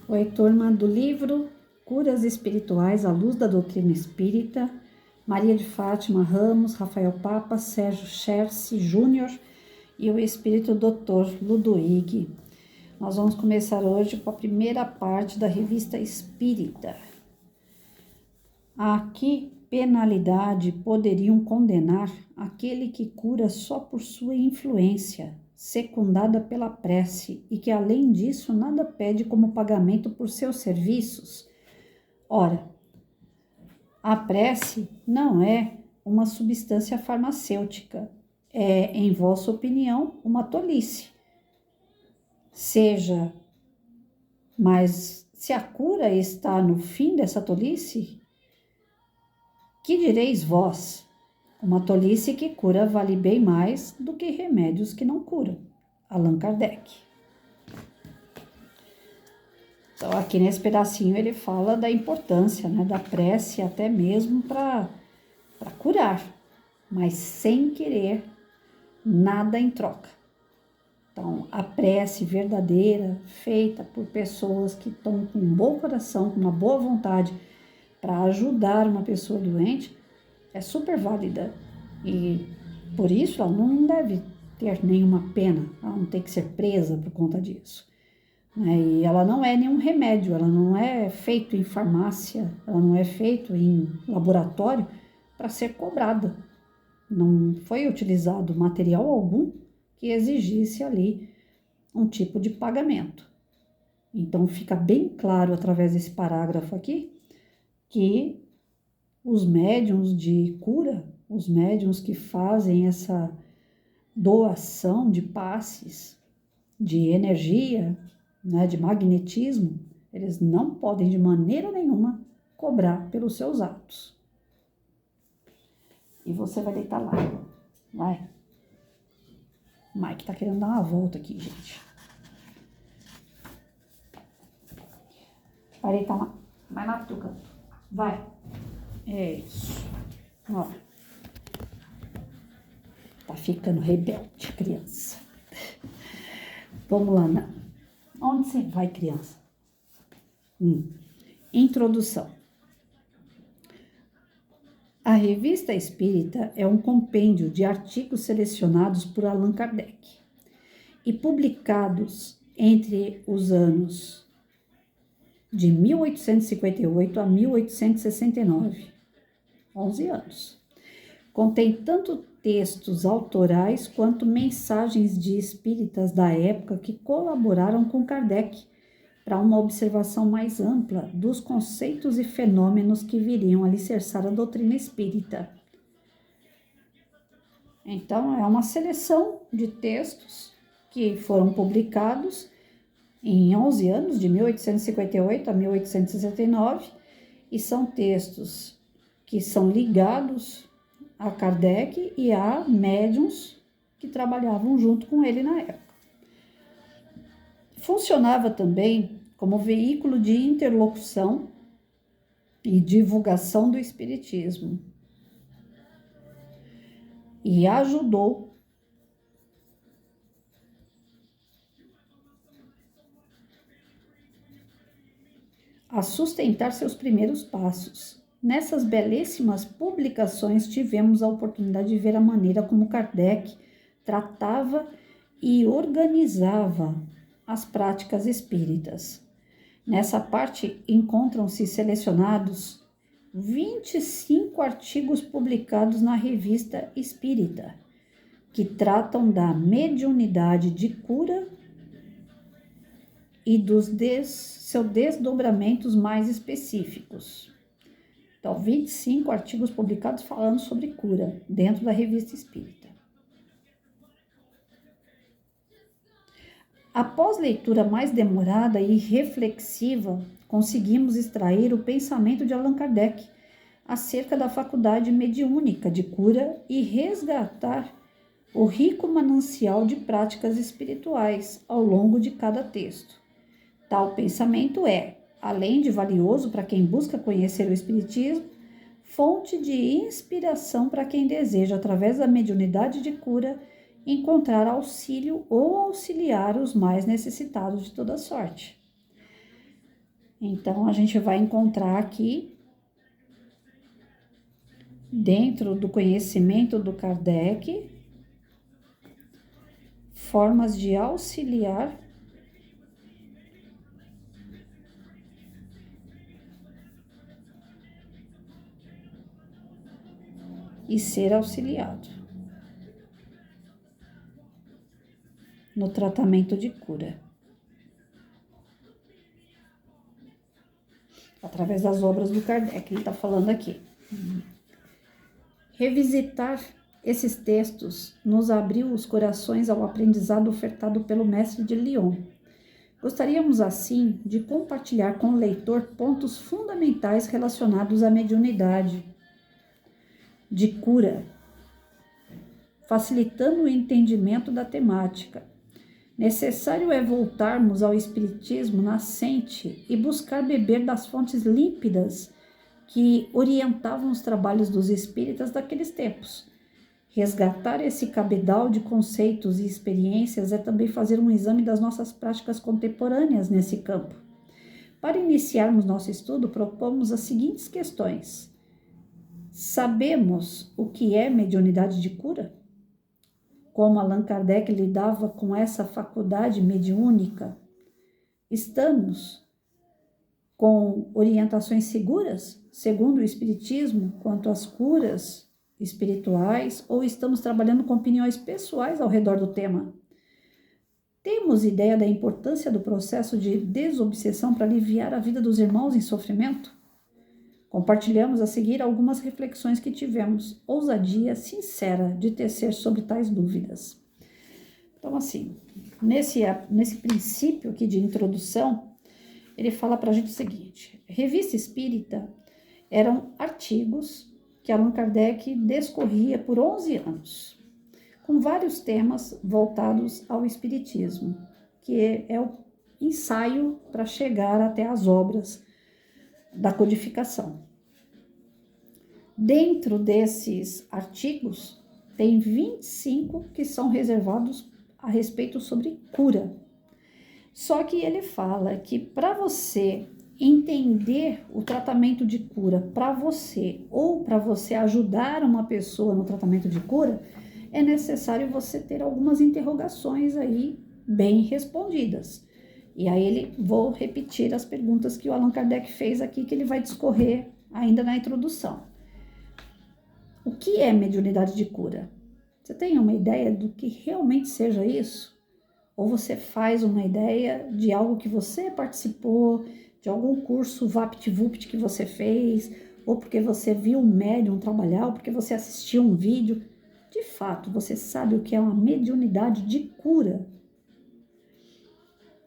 Oi, turma do livro Curas Espirituais à Luz da Doutrina Espírita, Maria de Fátima Ramos, Rafael Papa, Sérgio Scherce Júnior e o Espírito Dr. Ludwig. Nós vamos começar hoje com a primeira parte da Revista Espírita. A que penalidade poderiam condenar aquele que cura só por sua influência, secundada pela prece, e que, além disso, nada pede como pagamento por seus serviços? Ora, a prece não é uma substância farmacêutica, é, em vossa opinião, uma tolice. Mas se a cura está no fim dessa tolice, que direis vós? Uma tolice que cura vale bem mais do que remédios que não curam. Allan Kardec. Então, aqui nesse pedacinho ele fala da importância, da prece até mesmo para curar, mas sem querer nada em troca. Então, a prece verdadeira, feita por pessoas que estão com um bom coração, com uma boa vontade, para ajudar uma pessoa doente, é super válida. E por isso ela não deve ter nenhuma pena, ela não tem que ser presa por conta disso. E ela não é nenhum remédio, ela não é feito em farmácia, ela não é feito em laboratório para ser cobrada. Não foi utilizado material algum que exigisse ali um tipo de pagamento. Então fica bem claro através desse parágrafo aqui que os médiuns de cura, os médiuns que fazem essa doação de passes, de energia, de magnetismo, eles não podem de maneira nenhuma cobrar pelos seus atos. E você vai deitar lá. Vai. O Mike tá querendo dar uma volta aqui, gente. Vai deitar lá. Vai lá pro teu canto. Vai. É isso. Ó. Tá ficando rebelde, criança. Vamos lá, né? Onde você vai, criança? Introdução. A Revista Espírita é um compêndio de artigos selecionados por Allan Kardec e publicados entre os anos de 1858 a 1869, 11 anos. Contém tanto textos autorais quanto mensagens de espíritas da época que colaboraram com Kardec para uma observação mais ampla dos conceitos e fenômenos que viriam alicerçar a doutrina espírita. Então, é uma seleção de textos que foram publicados em 11 anos, de 1858 a 1869, e são textos que são ligados a Kardec e a médiuns que trabalhavam junto com ele na época. Funcionava também como veículo de interlocução e divulgação do espiritismo. E ajudou a sustentar seus primeiros passos. Nessas belíssimas publicações tivemos a oportunidade de ver a maneira como Kardec tratava e organizava as práticas espíritas. Nessa parte encontram-se selecionados 25 artigos publicados na Revista Espírita, que tratam da mediunidade de cura e dos seus desdobramentos mais específicos. Então, 25 artigos publicados falando sobre cura dentro da Revista Espírita. Após leitura mais demorada e reflexiva, conseguimos extrair o pensamento de Allan Kardec acerca da faculdade mediúnica de cura e resgatar o rico manancial de práticas espirituais ao longo de cada texto. Tal pensamento é, além de valioso para quem busca conhecer o espiritismo, fonte de inspiração para quem deseja, através da mediunidade de cura, encontrar auxílio ou auxiliar os mais necessitados de toda sorte. Então, a gente vai encontrar aqui, dentro do conhecimento do Kardec, formas de auxiliar e ser auxiliado no tratamento de cura, através das obras do Kardec, ele está falando aqui. Revisitar esses textos nos abriu os corações ao aprendizado ofertado pelo mestre de Lyon. Gostaríamos, assim, de compartilhar com o leitor pontos fundamentais relacionados à mediunidade de cura, facilitando o entendimento da temática. Necessário é voltarmos ao espiritismo nascente e buscar beber das fontes límpidas que orientavam os trabalhos dos espíritas daqueles tempos. Resgatar esse cabedal de conceitos e experiências é também fazer um exame das nossas práticas contemporâneas nesse campo. Para iniciarmos nosso estudo, propomos as seguintes questões. Sabemos o que é mediunidade de cura? Como Allan Kardec lidava com essa faculdade mediúnica? Estamos com orientações seguras, segundo o Espiritismo, quanto às curas espirituais, ou estamos trabalhando com opiniões pessoais ao redor do tema? Temos ideia da importância do processo de desobsessão para aliviar a vida dos irmãos em sofrimento? Compartilhamos a seguir algumas reflexões que tivemos ousadia sincera de tecer sobre tais dúvidas. Então, assim, nesse princípio aqui de introdução, ele fala para a gente o seguinte: Revista Espírita eram artigos que Allan Kardec discorria por 11 anos, com vários temas voltados ao espiritismo, que é o ensaio para chegar até as obras da codificação. Dentro desses artigos, tem 25 que são reservados a respeito sobre cura. Só que ele fala que para você entender o tratamento de cura para você ou para você ajudar uma pessoa no tratamento de cura, é necessário você ter algumas interrogações aí bem respondidas. E aí vou repetir as perguntas que o Allan Kardec fez aqui, que ele vai discorrer ainda na introdução. O que é mediunidade de cura? Você tem uma ideia do que realmente seja isso? Ou você faz uma ideia de algo que você participou, de algum curso VaptVupt que você fez, ou porque você viu um médium trabalhar, ou porque você assistiu um vídeo? De fato, você sabe o que é uma mediunidade de cura?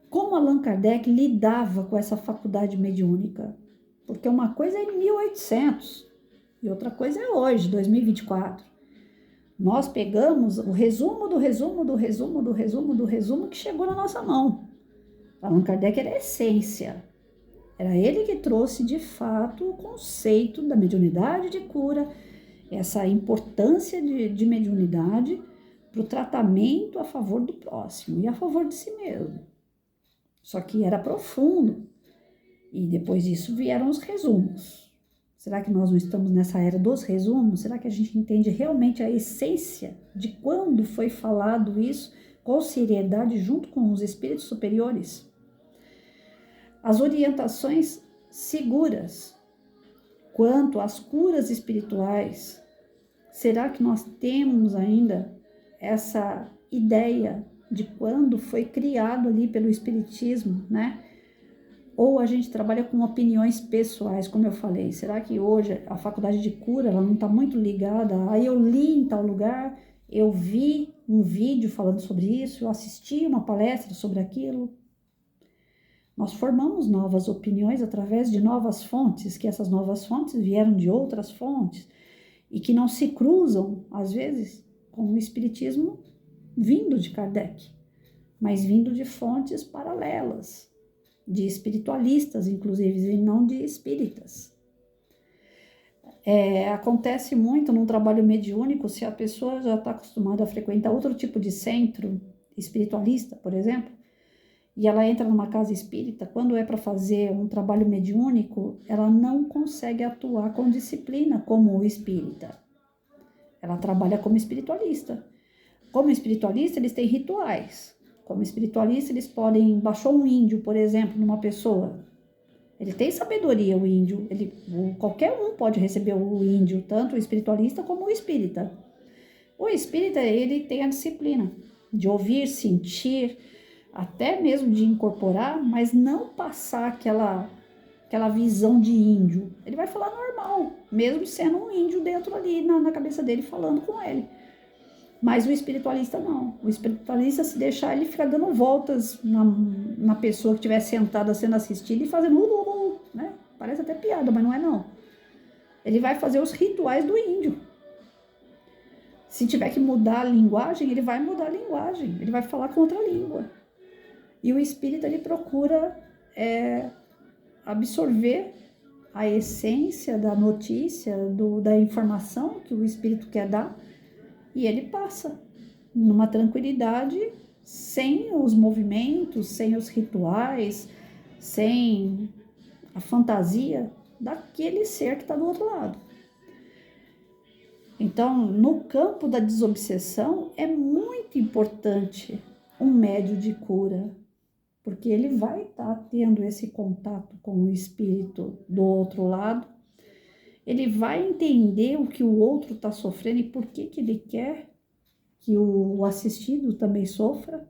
Como Allan Kardec lidava com essa faculdade mediúnica? Porque uma coisa é em 1800 e outra coisa é hoje, 2024. Nós pegamos o resumo do resumo do resumo do resumo do resumo que chegou na nossa mão. Allan Kardec era a essência. Era ele que trouxe, de fato, o conceito da mediunidade de cura, essa importância de mediunidade para o tratamento a favor do próximo e a favor de si mesmo. Só que era profundo. E depois disso vieram os resumos. Será que nós não estamos nessa era dos resumos? Será que a gente entende realmente a essência de quando foi falado isso com seriedade junto com os espíritos superiores? As orientações seguras quanto às curas espirituais, será que nós temos ainda essa ideia de quando foi criado ali pelo espiritismo, né? Ou a gente trabalha com opiniões pessoais, como eu falei. Será que hoje a faculdade de cura ela não está muito ligada? Aí eu li em tal lugar, eu vi um vídeo falando sobre isso, eu assisti uma palestra sobre aquilo. Nós formamos novas opiniões através de novas fontes, que essas novas fontes vieram de outras fontes e que não se cruzam, às vezes, com o espiritismo vindo de Kardec, mas vindo de fontes paralelas, de espiritualistas, inclusive, e não de espíritas. Acontece muito num trabalho mediúnico, se a pessoa já está acostumada a frequentar outro tipo de centro espiritualista, por exemplo, e ela entra numa casa espírita, quando é para fazer um trabalho mediúnico, ela não consegue atuar com disciplina como espírita. Ela trabalha como espiritualista. Como espiritualista, eles têm rituais. Como espiritualista, eles podem... Baixou um índio, por exemplo, numa pessoa. Ele tem sabedoria, o índio. Qualquer um pode receber o índio, tanto o espiritualista como o espírita. O espírita, ele tem a disciplina de ouvir, sentir, até mesmo de incorporar, mas não passar aquela visão de índio. Ele vai falar normal, mesmo sendo um índio dentro ali na cabeça dele, falando com ele. Mas o espiritualista não. O espiritualista, se deixar, ele fica dando voltas na pessoa que estiver sentada sendo assistida e fazendo né? Parece até piada, mas não é não. Ele vai fazer os rituais do índio. Se tiver que mudar a linguagem, ele vai mudar a linguagem. Ele vai falar com outra língua. E o espírita, ele procura absorver a essência da notícia, da informação que o espírito quer dar, e ele passa numa tranquilidade, sem os movimentos, sem os rituais, sem a fantasia daquele ser que está do outro lado. Então, no campo da desobsessão, é muito importante um médium de cura, porque ele vai estar tendo esse contato com o espírito do outro lado, ele vai entender o que o outro está sofrendo e por que ele quer que o assistido também sofra,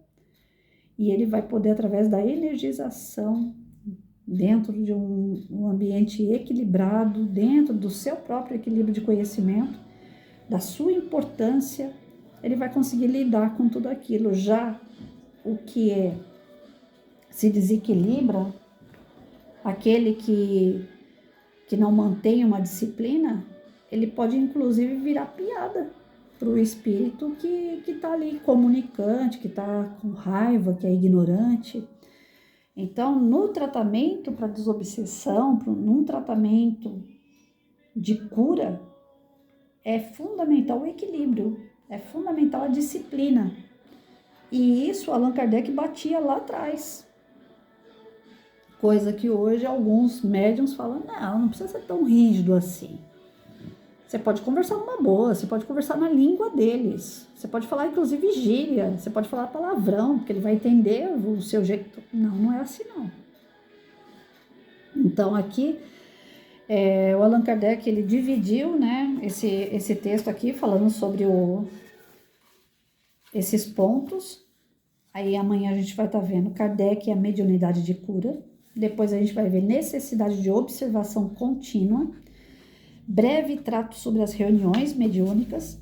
e ele vai poder, através da energização, dentro de um ambiente equilibrado, dentro do seu próprio equilíbrio de conhecimento, da sua importância, ele vai conseguir lidar com tudo aquilo. Já o que se desequilibra, aquele que não mantém uma disciplina, ele pode inclusive virar piada para o espírito que está ali comunicante, que está com raiva, que é ignorante. Então, no tratamento para desobsessão, num tratamento de cura, é fundamental o equilíbrio, é fundamental a disciplina. E isso Allan Kardec batia lá atrás. Coisa que hoje alguns médiuns falam, não precisa ser tão rígido assim. Você pode conversar numa boa, você pode conversar na língua deles. Você pode falar, inclusive, gíria, você pode falar palavrão, porque ele vai entender o seu jeito. Não é assim, não. Então, aqui, o Allan Kardec, ele dividiu, né, esse texto aqui, falando sobre esses pontos. Aí, amanhã a gente vai estar vendo Kardec e a mediunidade de cura. Depois a gente vai ver necessidade de observação contínua, breve trato sobre as reuniões mediúnicas,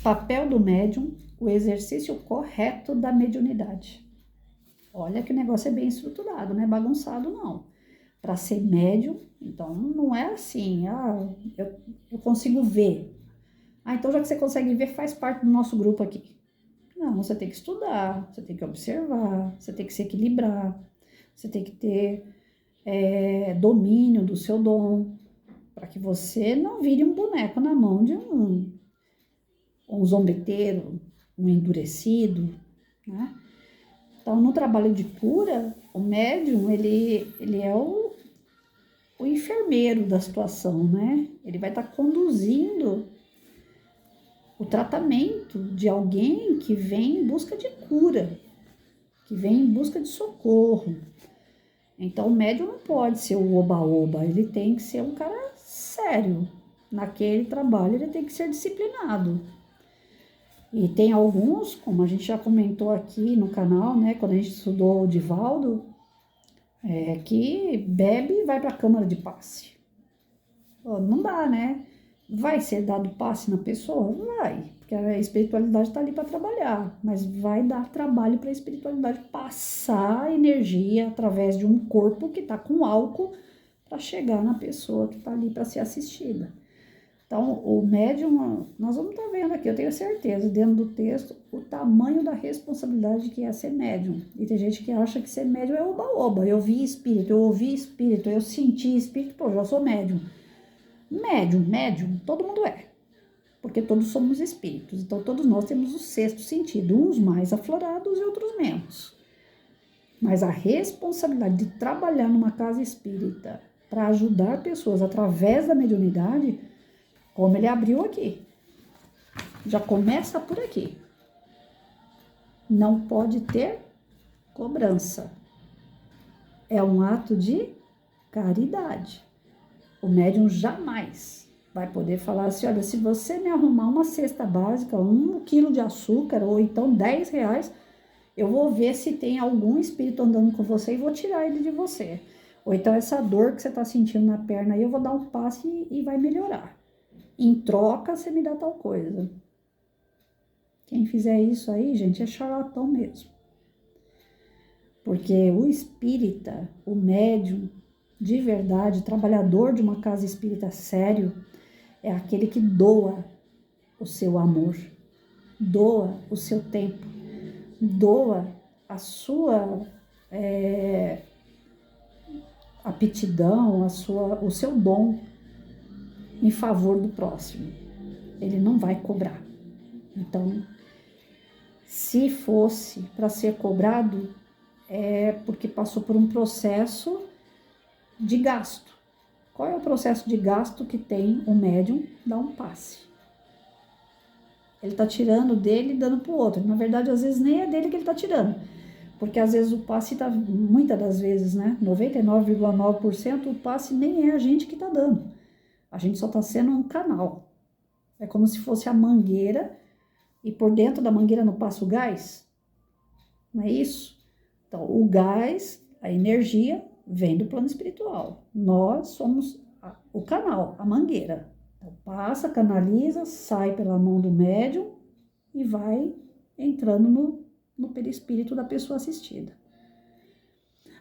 papel do médium, o exercício correto da mediunidade. Olha que o negócio é bem estruturado, não é bagunçado não. Para ser médium, então não é assim, eu consigo ver. Então já que você consegue ver, faz parte do nosso grupo aqui. Não, você tem que estudar, você tem que observar, você tem que se equilibrar, você tem que ter domínio do seu dom, para que você não vire um boneco na mão de um zombeteiro, um endurecido, né? Então, no trabalho de cura, o médium, ele é o enfermeiro da situação, né? Ele vai estar conduzindo o tratamento de alguém que vem em busca de cura, que vem em busca de socorro. Então, o médium não pode ser o oba-oba, ele tem que ser um cara sério. Naquele trabalho, ele tem que ser disciplinado. E tem alguns, como a gente já comentou aqui no canal, né, quando a gente estudou o Divaldo, que bebe e vai para a câmara de passe. Não dá, né? Vai ser dado passe na pessoa? Vai, porque a espiritualidade está ali para trabalhar, mas vai dar trabalho para a espiritualidade passar energia através de um corpo que está com álcool para chegar na pessoa que está ali para ser assistida. Então, o médium, nós vamos estar vendo aqui, eu tenho certeza, dentro do texto, o tamanho da responsabilidade que é ser médium. E tem gente que acha que ser médium é oba-oba. Eu vi espírito, eu ouvi espírito, eu senti espírito, pô, já sou médium. Médium, todo mundo é. Porque todos somos espíritos. Então, todos nós temos o sexto sentido, uns mais aflorados e outros menos. Mas a responsabilidade de trabalhar numa casa espírita para ajudar pessoas através da mediunidade, como ele abriu aqui, já começa por aqui. Não pode ter cobrança. É um ato de caridade. O médium jamais vai poder falar assim, olha, se você me arrumar uma cesta básica, 1 quilo de açúcar, ou então R$10, eu vou ver se tem algum espírito andando com você e vou tirar ele de você. Ou então essa dor que você está sentindo na perna aí, eu vou dar um passe e vai melhorar. Em troca, você me dá tal coisa. Quem fizer isso aí, gente, é charlatão mesmo. Porque o espírita, o médium, de verdade, trabalhador de uma casa espírita sério, é aquele que doa o seu amor, doa o seu tempo, doa a sua aptidão, o seu dom em favor do próximo. Ele não vai cobrar. Então, se fosse para ser cobrado, é porque passou por um processo de gasto. Qual é o processo de gasto que tem o médium? Dá um passe. Ele está tirando dele e dando para o outro. Na verdade, às vezes nem é dele que ele está tirando. Porque às vezes o passe está, muitas das vezes, né? 99,9% o passe nem é a gente que está dando. A gente só está sendo um canal. É como se fosse a mangueira e por dentro da mangueira não passa o gás. Não é isso? Então, o gás, a energia, vem do plano espiritual. Nós somos o canal, a mangueira. Então, passa, canaliza, sai pela mão do médium e vai entrando no perispírito da pessoa assistida.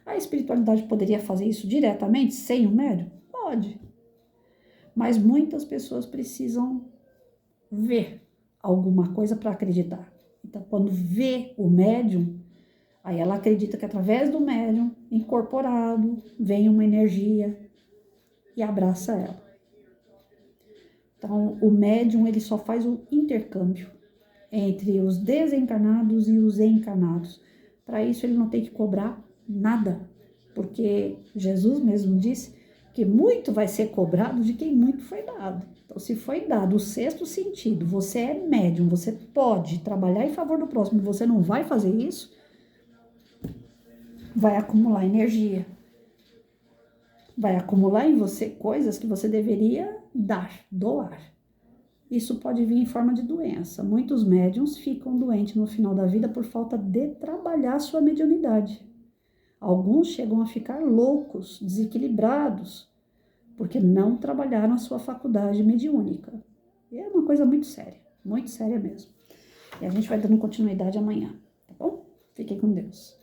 A espiritualidade poderia fazer isso diretamente, sem o médium? Pode. Mas muitas pessoas precisam ver alguma coisa para acreditar. Então, quando vê o médium, aí ela acredita que através do médium incorporado vem uma energia e abraça ela. Então, o médium ele só faz o intercâmbio entre os desencarnados e os encarnados. Para isso ele não tem que cobrar nada, porque Jesus mesmo disse que muito vai ser cobrado de quem muito foi dado. Então, se foi dado o sexto sentido, você é médium, você pode trabalhar em favor do próximo e você não vai fazer isso, vai acumular energia. Vai acumular em você coisas que você deveria dar, doar. Isso pode vir em forma de doença. Muitos médiuns ficam doentes no final da vida por falta de trabalhar sua mediunidade. Alguns chegam a ficar loucos, desequilibrados, porque não trabalharam a sua faculdade mediúnica. E é uma coisa muito séria mesmo. E a gente vai dando continuidade amanhã, tá bom? Fiquem com Deus.